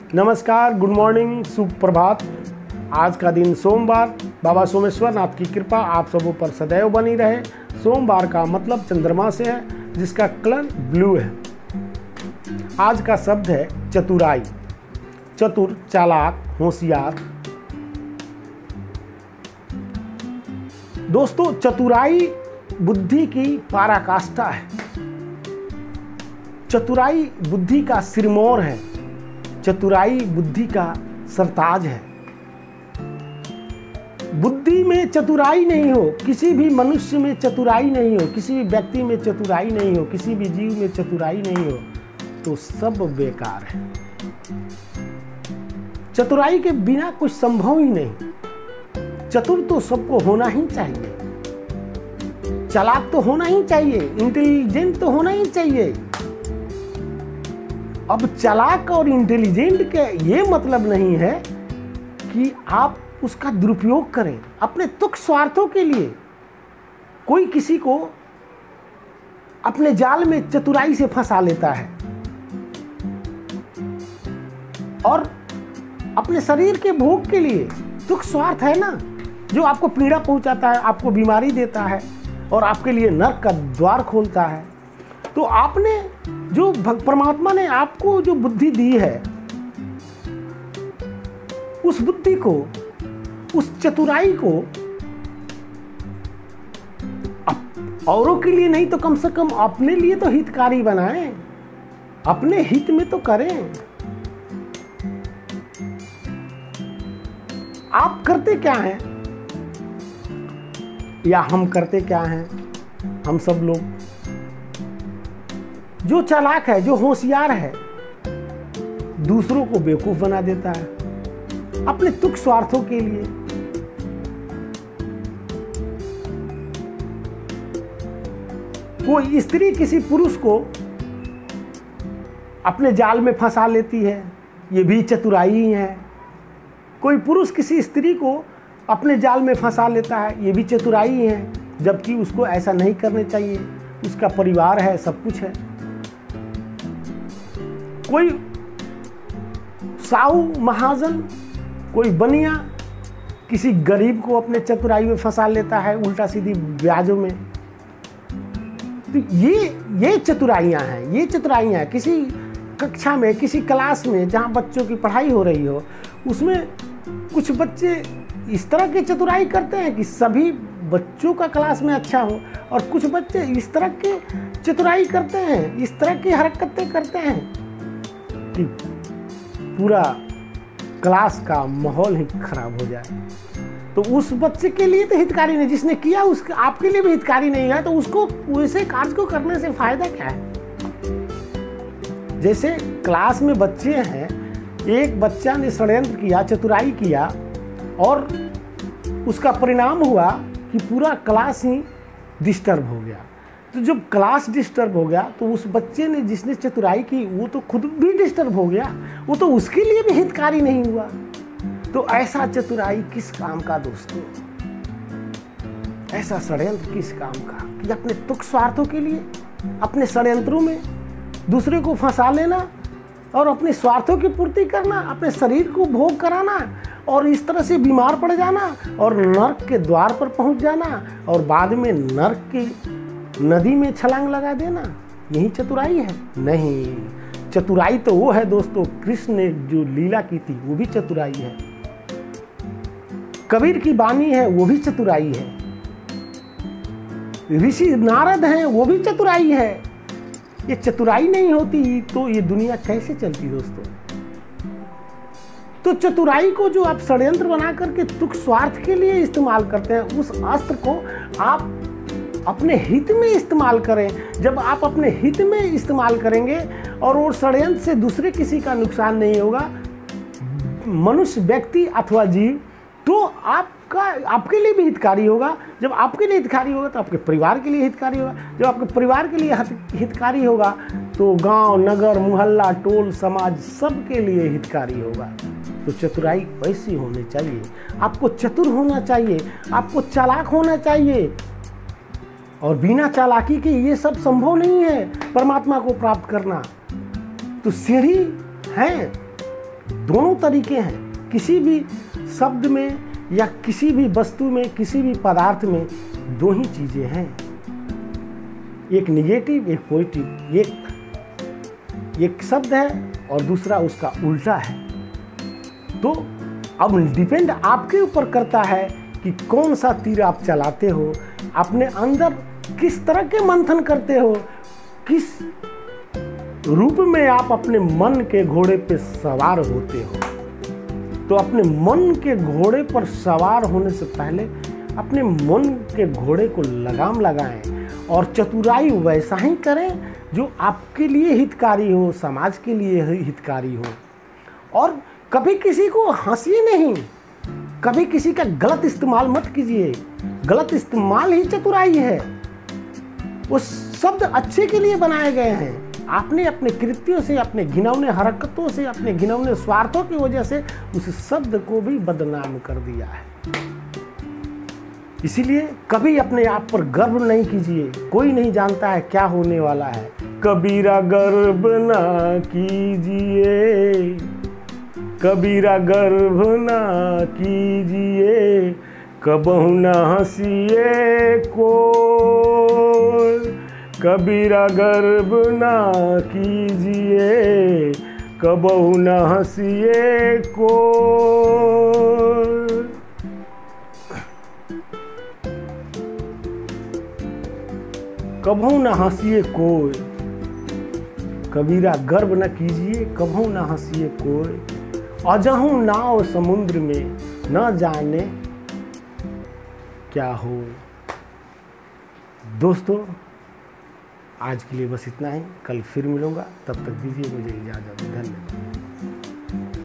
नमस्कार, good morning, सुप्रभात। आज का दिन सोमवार। बाबा सोमेश्वर नाथ की कृपा आप सबों पर सदैव बनी रहे। सोमवार का मतलब चंद्रमा से है, जिसका कलर ब्लू है। आज का शब्द है चतुराई। चतुर, चालाक, होशियार। दोस्तों, चतुराई बुद्धि की पराकाष्ठा है। चतुराई बुद्धि का सिरमौर है। चतुराई बुद्धि का सरताज है। बुद्धि में चतुराई नहीं हो, किसी भी मनुष्य में चतुराई नहीं हो, किसी भी व्यक्ति में चतुराई नहीं हो, किसी भी जीव में चतुराई नहीं हो, तो सब बेकार है। चतुराई के बिना कुछ संभव ही नहीं। चतुर तो सबको होना ही चाहिए, चालाक तो होना ही चाहिए, इंटेलिजेंट तो होना ही चाहिए। अब चालाक और इंटेलिजेंट के ये मतलब नहीं है कि आप उसका दुरुपयोग करें अपने तुच्छ स्वार्थों के लिए। कोई किसी को अपने जाल में चतुराई से फंसा लेता है और अपने शरीर के भोग के लिए। तुच्छ स्वार्थ है ना, जो आपको पीड़ा पहुंचाता है, आपको बीमारी देता है और आपके लिए नरक का द्वार खोलता है। तो आपने जो परमात्मा ने आपको जो बुद्धि दी है, उस बुद्धि को, उस चतुराई को औरों के लिए नहीं तो कम से कम अपने लिए तो हितकारी बनाएं, अपने हित में तो करें। आप करते क्या हैं या हम करते क्या हैं? हम सब लोग, जो चालाक है, जो होशियार है, दूसरों को बेवकूफ बना देता है अपने तुच्छ स्वार्थों के लिए। कोई स्त्री किसी पुरुष को अपने जाल में फंसा लेती है, ये भी चतुराई ही है। कोई पुरुष किसी स्त्री को अपने जाल में फंसा लेता है, ये भी चतुराई ही है, जबकि उसको ऐसा नहीं करना चाहिए। उसका परिवार है, सब कुछ है। कोई साहू महाजन, कोई बनिया किसी गरीब को अपने चतुराई में फंसा लेता है, उल्टा सीधी ब्याजों में। तो ये चतुराइयां हैं, ये चतुराइयां हैं। किसी कक्षा में, किसी क्लास में जहां बच्चों की पढ़ाई हो रही हो, उसमें कुछ बच्चे इस तरह की चतुराई करते हैं कि सभी बच्चों का क्लास में अच्छा हो, और कुछ बच्चे इस तरह के चतुराई करते हैं, इस तरह की हरकतें करते हैं कि पूरा क्लास का माहौल ही खराब हो जाए। तो उस बच्चे के लिए तो हितकारी नहीं, जिसने किया उसके आपके लिए भी हितकारी नहीं है। तो उसको वैसे कार्य को करने से फायदा क्या है? जैसे क्लास में बच्चे हैं, एक बच्चा ने षड्यंत्र किया, चतुराई किया, और उसका परिणाम हुआ कि पूरा क्लास ही डिस्टर्ब हो गया। तो जब क्लास डिस्टर्ब हो गया तो उस बच्चे ने, जिसने चतुराई की, वो तो खुद भी डिस्टर्ब हो गया, वो तो उसके लिए भी हितकारी नहीं हुआ। तो ऐसा चतुराई किस काम का दोस्तों? ऐसा षड्यंत्र किस काम का कि अपने तुच्छ स्वार्थों के लिए, अपने षड्यंत्रों में दूसरे को फंसा लेना और अपने स्वार्थों की पूर्ति करना, अपने शरीर को भोग कराना और इस तरह से बीमार पड़ जाना और नरक के द्वार पर पहुंच जाना और बाद में नरक की नदी में छलांग लगा देना। यही चतुराई है? नहीं, चतुराई तो वो है दोस्तों, कृष्ण ने जो लीला की थी वो भी चतुराई है। कबीर की वाणी है, वो भी चतुराई है। ऋषि नारद हैं, वो भी चतुराई है। ये चतुराई नहीं होती तो ये दुनिया कैसे चलती दोस्तों? तो चतुराई को जो आप षड्यंत्र बना करके तुच्छ स्वार्थ के लिए इस्तेमाल करते हैं, उस अस्त्र को आप अपने हित में इस्तेमाल करें। जब आप अपने हित में इस्तेमाल करेंगे और वो षड्यंत्र से दूसरे किसी का नुकसान नहीं होगा, मनुष्य, व्यक्ति अथवा जीव, तो आपके लिए भी हितकारी होगा। जब आपके लिए हितकारी होगा तो आपके परिवार के लिए हितकारी होगा। जब आपके परिवार के लिए हितकारी होगा तो गांव, नगर, मोहल्ला, टोल, समाज, सबके लिए हितकारी होगा। तो चतुराई वैसी होनी चाहिए। आपको चतुर होना चाहिए, आपको चालाक होना चाहिए, और बिना चालाकी के ये सब संभव नहीं है परमात्मा को प्राप्त करना। तो सीढ़ी है दोनों तरीके हैं। किसी भी शब्द में या किसी भी वस्तु में, किसी भी पदार्थ में दो ही चीज़ें हैं, एक निगेटिव एक पॉजिटिव। एक शब्द है और दूसरा उसका उल्टा है। तो अब डिपेंड आपके ऊपर करता है कि कौन सा तीर आप चलाते हो, अपने अंदर किस तरह के मंथन करते हो, किस रूप में आप अपने मन के घोड़े पे सवार होते हो। तो अपने मन के घोड़े पर सवार होने से पहले अपने मन के घोड़े को लगाम लगाएं और चतुराई वैसा ही करें जो आपके लिए हितकारी हो, समाज के लिए हितकारी हो। और कभी किसी को हंसिए नहीं, कभी किसी का गलत इस्तेमाल मत कीजिए। गलत इस्तेमाल ही चतुराई है। वो शब्द अच्छे के लिए बनाए गए हैं। आपने अपने कृत्यों से, अपने घिनौने हरकतों से, अपने घिनौने स्वार्थों की वजह से उस शब्द को भी बदनाम कर दिया है। इसीलिए कभी अपने आप पर गर्व नहीं कीजिए। कोई नहीं जानता है क्या होने वाला है। कबीरा गर्व ना कीजिए, कबीरा गर्व ना कीजिए, कबहू ना हंसिए कोई, कबीरा गर्व ना कीजिए, कबहू ना हंसिए कोई। कबहू ना हंसिए कोई, कबीरा गर्व न कीजिए, कबहू ना हंसिए कोई। अजहू नाव समुद्र में, न जाने क्या हो। दोस्तों, आज के लिए बस इतना ही। कल फिर मिलूंगा, तब तक दीजिए मुझे इजाज़त। धन्यवाद।